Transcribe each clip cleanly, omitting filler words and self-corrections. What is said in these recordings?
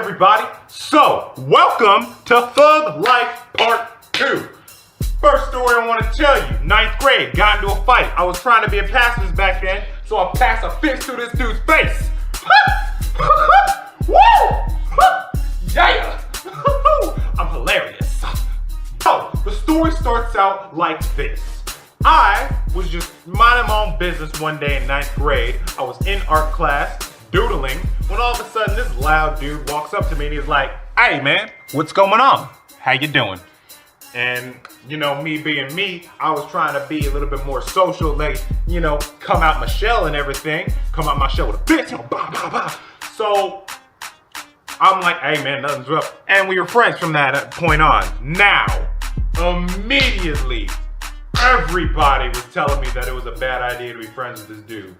everybody? So, welcome to Thug Life Part 2. First story I want to tell you, 9th grade, got into a fight. I was trying to be a pacifist back then, so I passed a fist through this dude's face. Woo! Yeah! I'm hilarious. So, the story starts out like this. I was just minding my own business one day in 9th grade. I was in art class, doodling, when all of a sudden this loud dude walks up to me and he's like, "Hey man, what's going on? How you doing?" And, you know, me being me, I was trying to be a little bit more social, like, you know, come out my shell and everything. Come out my shell with a bitch, you know, bah, bah, bah. So, I'm like, "Hey man, nothing's up." And we were friends from that point on. Now, immediately, everybody was telling me that it was a bad idea to be friends with this dude.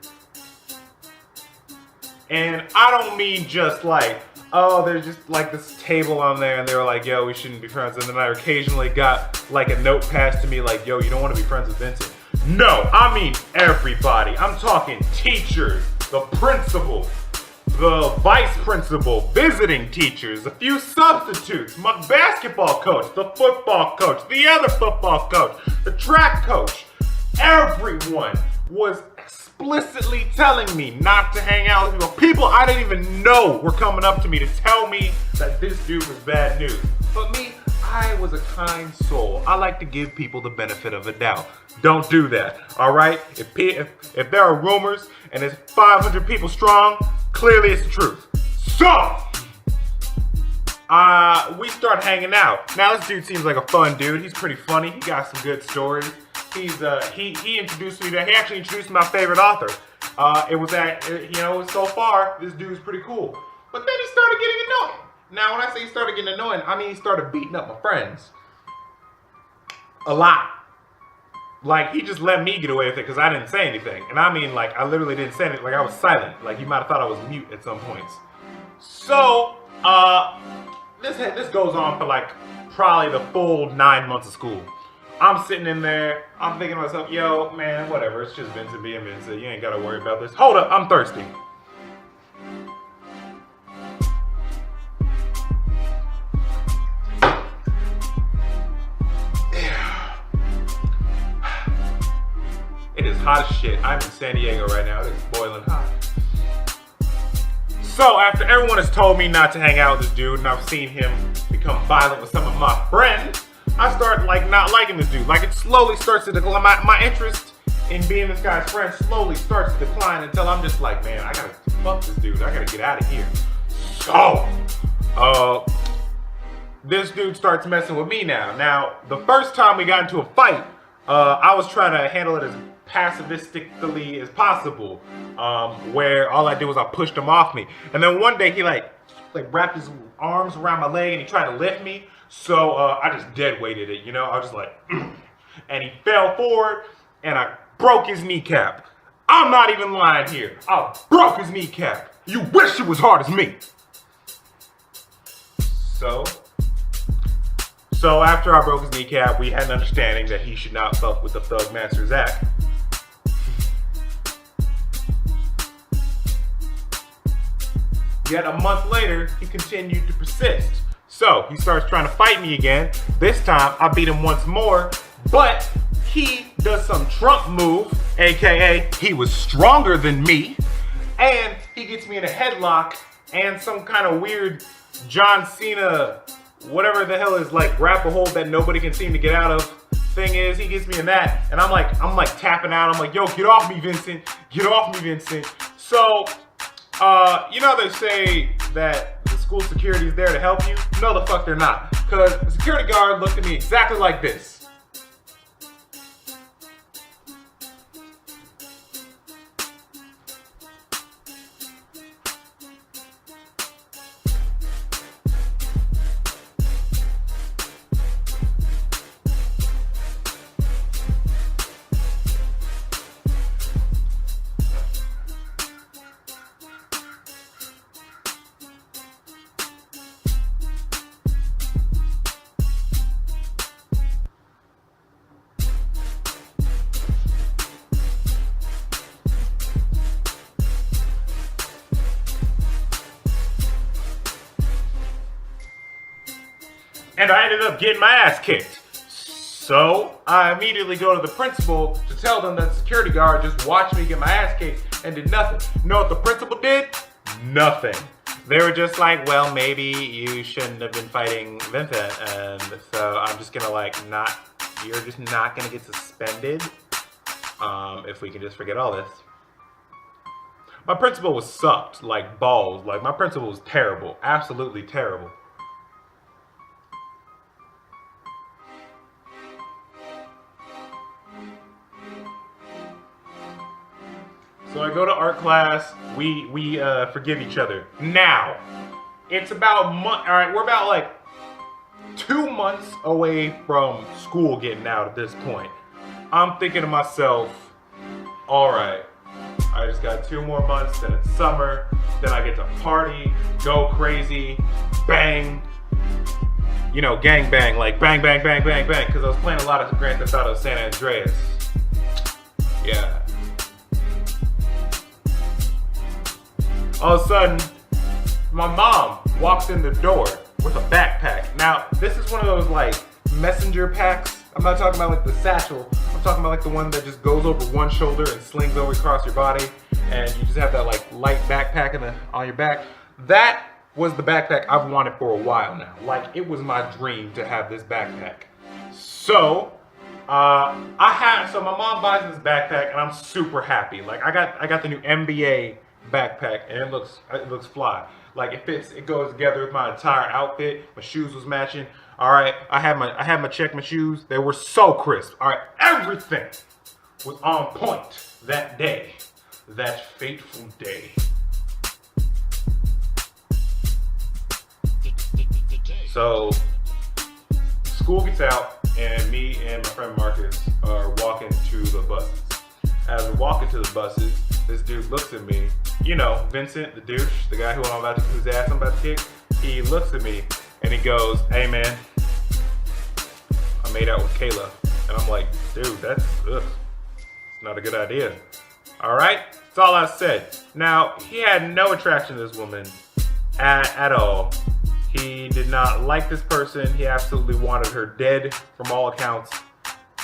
And I don't mean just like, oh, there's just like this table on there and they were like, "Yo, we shouldn't be friends." And then I occasionally got like a note passed to me like, "Yo, you don't want to be friends with Vincent." No, I mean everybody. I'm talking teachers, the principal, the vice principal, visiting teachers, a few substitutes, my basketball coach, the football coach, the other football coach, the track coach. Everyone was explicitly telling me not to hang out with people. People I didn't even know were coming up to me to tell me that this dude was bad news. But me, I was a kind soul. I like to give people the benefit of the doubt. Don't do that, all right? If there are rumors and it's 500 people strong, clearly it's the truth. So, we start hanging out. Now this dude seems like a fun dude. He's pretty funny. He got some good stories. He introduced me to, he actually introduced my favorite author. So far, this dude's pretty cool. But then he started getting annoying. Now, when I say he started getting annoying, I mean he started beating up my friends. A lot. Like, he just let me get away with it because I didn't say anything. And I mean, like, I literally didn't say anything. Like, I was silent. Like, you might have thought I was mute at some points. So, this goes on for, like, probably the full 9 months of school. I'm sitting in there, I'm thinking to myself, yo, man, whatever, it's just Vincent being Vincent. You ain't gotta worry about this. Hold up, I'm thirsty. It is hot as shit. I'm in San Diego right now. It is boiling hot. So after everyone has told me not to hang out with this dude, and I've seen him become violent with some of my friends, I start like not liking this dude. Like it slowly starts to decline. My interest in being this guy's friend slowly starts to decline until I'm just like, man, I gotta fuck this dude. I gotta get out of here. So, this dude starts messing with me now. Now, the first time we got into a fight, I was trying to handle it as pacifistically as possible, where all I did was I pushed him off me. And then one day he like wrapped his arms around my leg and he tried to lift me. So I just dead weighted it, you know? I was just like, and he fell forward and I broke his kneecap. I'm not even lying here. I broke his kneecap. You wish it was hard as me. So after I broke his kneecap, we had an understanding that he should not fuck with the Thug Master Zach. Yet a month later, he continued to persist. So he starts trying to fight me again. This time I beat him once more, but he does some Trump move, aka he was stronger than me, and he gets me in a headlock and some kind of weird John Cena, whatever the hell is like grapple hold that nobody can seem to get out of thing is. He gets me in that, and I'm like tapping out. I'm like, "Yo, get off me, Vincent! Get off me, Vincent!" So, you know they say that school security is there to help you? No, the fuck they're not. Because the security guard looked at me exactly like this. and I ended up getting my ass kicked. So I immediately go to the principal to tell them that the security guard just watched me get my ass kicked and did nothing. You know what the principal did? Nothing. They were just like, well, maybe you shouldn't have been fighting Vincent, and so I'm just gonna you're just not gonna get suspended if we can just forget all this. My principal was sucked, like balls. Like, my principal was terrible, absolutely terrible. So I go to art class, we forgive each other. Now, it's about, alright, we're about like 2 months away from school getting out at this point. I'm thinking to myself, alright, I just got 2 more months, then it's summer, then I get to party, go crazy, bang, you know, gang bang, like bang, bang, bang, bang, bang, because I was playing a lot of Grand Theft Auto San Andreas. Yeah. All of a sudden, my mom walks in the door with a backpack. Now, this is one of those like messenger packs. I'm not talking about like the satchel. I'm talking about like the one that just goes over one shoulder and slings over across your body, and you just have that like light backpack on your back. That was the backpack I've wanted for a while now. Like, it was my dream to have this backpack. So, my mom buys this backpack, and I'm super happy. Like, I got the new NBA backpack, and it looks fly. Like, it fits, it goes together with my entire outfit. My shoes was matching. All right, I had my check my shoes. They were so crisp. All right, everything was on point that day, that fateful day. So school gets out, and me and my friend Marcus are walking to the buses. As we're walking to the buses, this dude looks at me. You know, Vincent, the douche, the guy whose ass I'm about to kick. He looks at me and he goes, "Hey man, I made out with Kayla." And I'm like, dude, that's not a good idea. All right, that's all I said. Now, he had no attraction to this woman at all. He did not like this person. He absolutely wanted her dead from all accounts.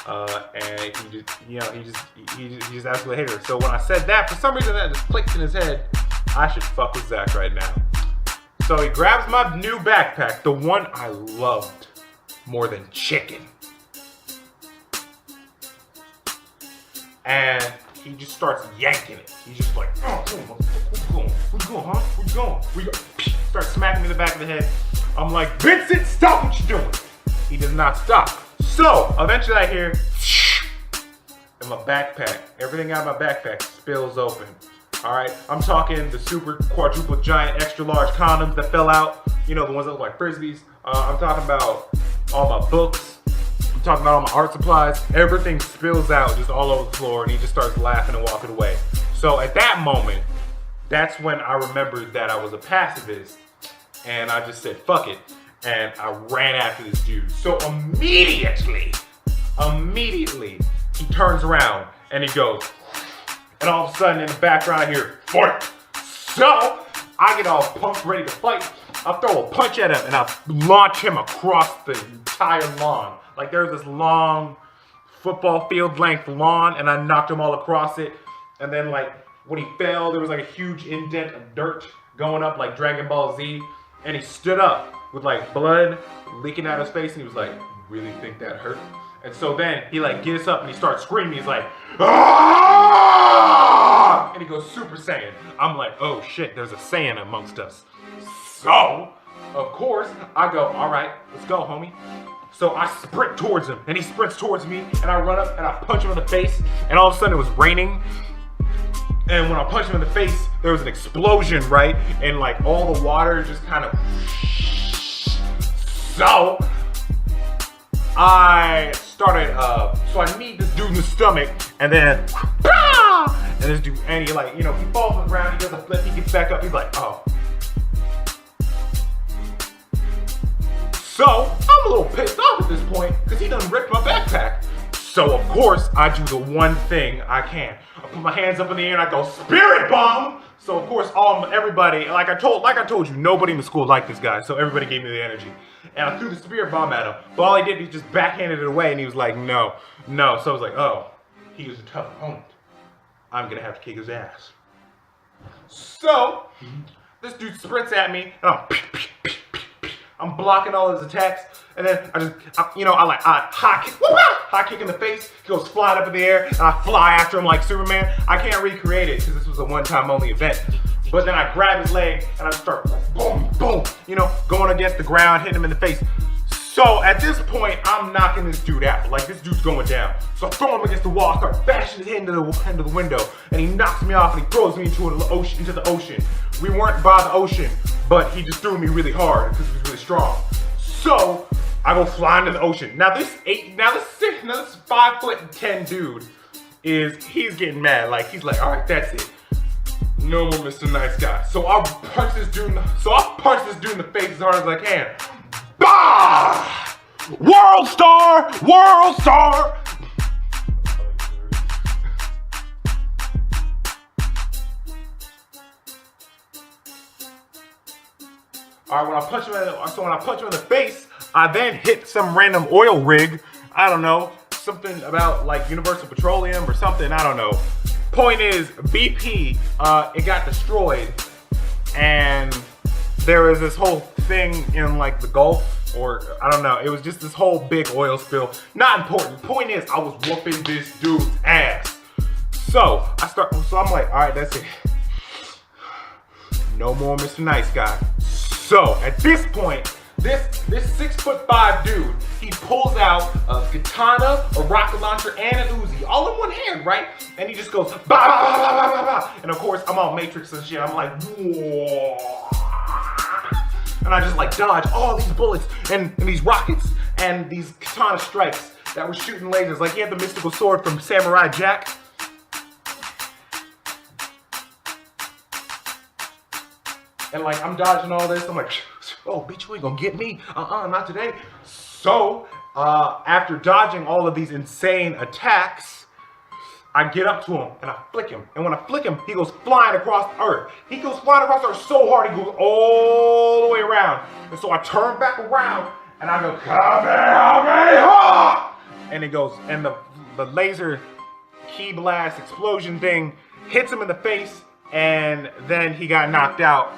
And he just absolutely hated her. So when I said that, for some reason that just clicked in his head, I should fuck with Zach right now. So he grabs my new backpack, the one I loved more than chicken. And he just starts yanking it. He's just like, oh, where you going, huh? Where you going? Starts smacking me in the back of the head. I'm like, Vincent, stop what you're doing. He does not stop. So eventually I hear, and my backpack, everything out of my backpack spills open. All right, I'm talking the super quadruple giant extra large condoms that fell out. You know, the ones that look like frisbees. I'm talking about all my books. I'm talking about all my art supplies. Everything spills out just all over the floor, and he just starts laughing and walking away. So at that moment, that's when I remembered that I was a pacifist, and I just said, fuck it. And I ran after this dude. So immediately, he turns around and he goes, and all of a sudden in the background I hear, fight! So I get all pumped, ready to fight. I throw a punch at him and I launch him across the entire lawn. Like, there's this long football field length lawn, and I knocked him all across it. And then, like, when he fell, there was like a huge indent of dirt going up like Dragon Ball Z. And he stood up with like blood leaking out of his face, and he was like, really think that hurt? And so then he like gets up and he starts screaming. He's like, ah! And he goes Super Saiyan. I'm like, oh shit, there's a Saiyan amongst us. So, of course, I go, all right, let's go, homie. So I sprint towards him, and he sprints towards me, and I run up and I punch him in the face, and all of a sudden it was raining. And when I punched him in the face, there was an explosion, right? And like all the water just kind of. So I started, so I kneed this dude in the stomach, and then, and this dude, and he like, you know, he falls on the ground, he does a flip, he gets back up, he's like, oh. So I'm a little pissed off at this point, because he done ripped my backpack. So of course, I do the one thing I can. I put my hands up in the air and I go, spirit bomb! So of course, everybody, like I told you, nobody in the school liked this guy. So everybody gave me the energy, and I threw the spirit bomb at him. But all he did, he just backhanded it away, and he was like, no. So I was like, oh, he was a tough opponent. I'm gonna have to kick his ass. So this dude sprints at me, and I'm blocking all his attacks, and then I high kick in the face. He goes flying up in the air, and I fly after him like Superman. I can't recreate it because this was a one-time only event. But then I grab his leg, and I start boom, boom, going against the ground, hitting him in the face. So at this point, I'm knocking this dude out. Like, this dude's going down. So I throw him against the wall, I start bashing his head into the window, and he knocks me off, and he throws me into the ocean. We weren't by the ocean, but he just threw me really hard because he was really strong. So I go flying into the ocean. Now this 5'10" dude he's getting mad. Like, he's like, all right, that's it. No more Mr. Nice Guy. So I punch this dude in the face as hard as I can. Bah! World star! World star! Alright, when I punch him in the face, I then hit some random oil rig. I don't know, something about like Universal Petroleum or something, I don't know. Point is, BP, it got destroyed, and there was this whole thing in like the Gulf, or I don't know, it was just this whole big oil spill. Not important. Point is, I was whooping this dude's ass. So I'm like, all right, that's it. No more Mr. Nice Guy. So at this point, this 6'5" dude, he pulls out a katana, a rocket launcher, and an Uzi, all in one hand, right? And he just goes, bah, bah, bah, bah, bah, bah. And of course, I'm all Matrix and shit. I'm like, whoa. And I just like dodge all these bullets and these rockets and these katana strikes that were shooting lasers. Like, he had the mystical sword from Samurai Jack. And like, I'm dodging all this. I'm like, oh, bitch, you ain't gonna get me. Not today. So, after dodging all of these insane attacks, I get up to him and I flick him. And when I flick him, he goes flying across the earth. He goes flying across the earth so hard, he goes all the way around. And so I turn back around and I go, Kamehameha! And it goes, and the laser key blast explosion thing hits him in the face, and then he got knocked out.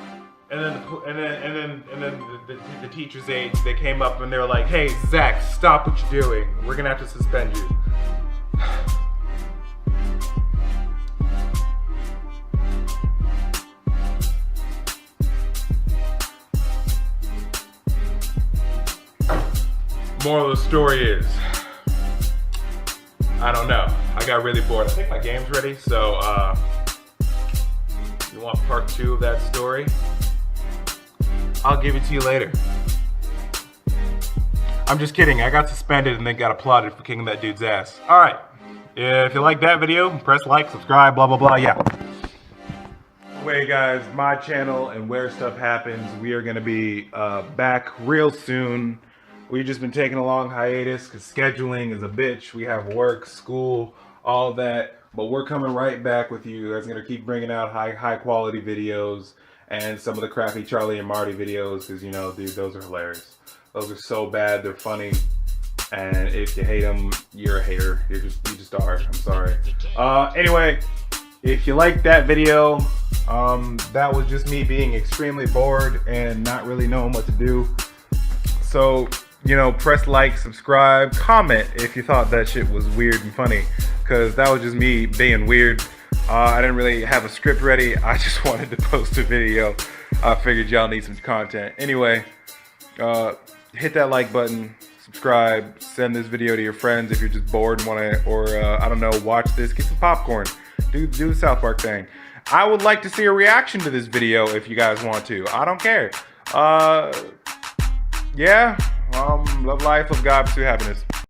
And then the teacher's aides, they came up and they were like, hey, Zach, stop what you're doing. We're gonna have to suspend you. Moral of the story is, I don't know. I got really bored. I think my game's ready, so you want part 2 of that story? I'll give it to you later. I'm just kidding. I got suspended and then got applauded for kicking that dude's ass. Alright. If you like that video, press like, subscribe, blah, blah, blah. Yeah. Anyway, guys, my channel and Where Stuff Happens, we are going to be back real soon. We've just been taking a long hiatus because scheduling is a bitch. We have work, school, all that. But we're coming right back with you. You guys are going to keep bringing out high quality videos. And some of the crappy Charlie and Marty videos, because, you know, dude, those are hilarious. Those are so bad, they're funny. And if you hate them, you're a hater. You just are. I'm sorry. Anyway, if you liked that video, that was just me being extremely bored and not really knowing what to do. So, you know, press like, subscribe, comment if you thought that shit was weird and funny, because that was just me being weird. I didn't really have a script ready. I just wanted to post a video. I figured y'all need some content. Anyway, hit that like button, subscribe, send this video to your friends if you're just bored and want to, or I don't know, watch this, get some popcorn, do the South Park thing. I would like to see a reaction to this video if you guys want to. I don't care. Yeah, love life, love God, pursue happiness.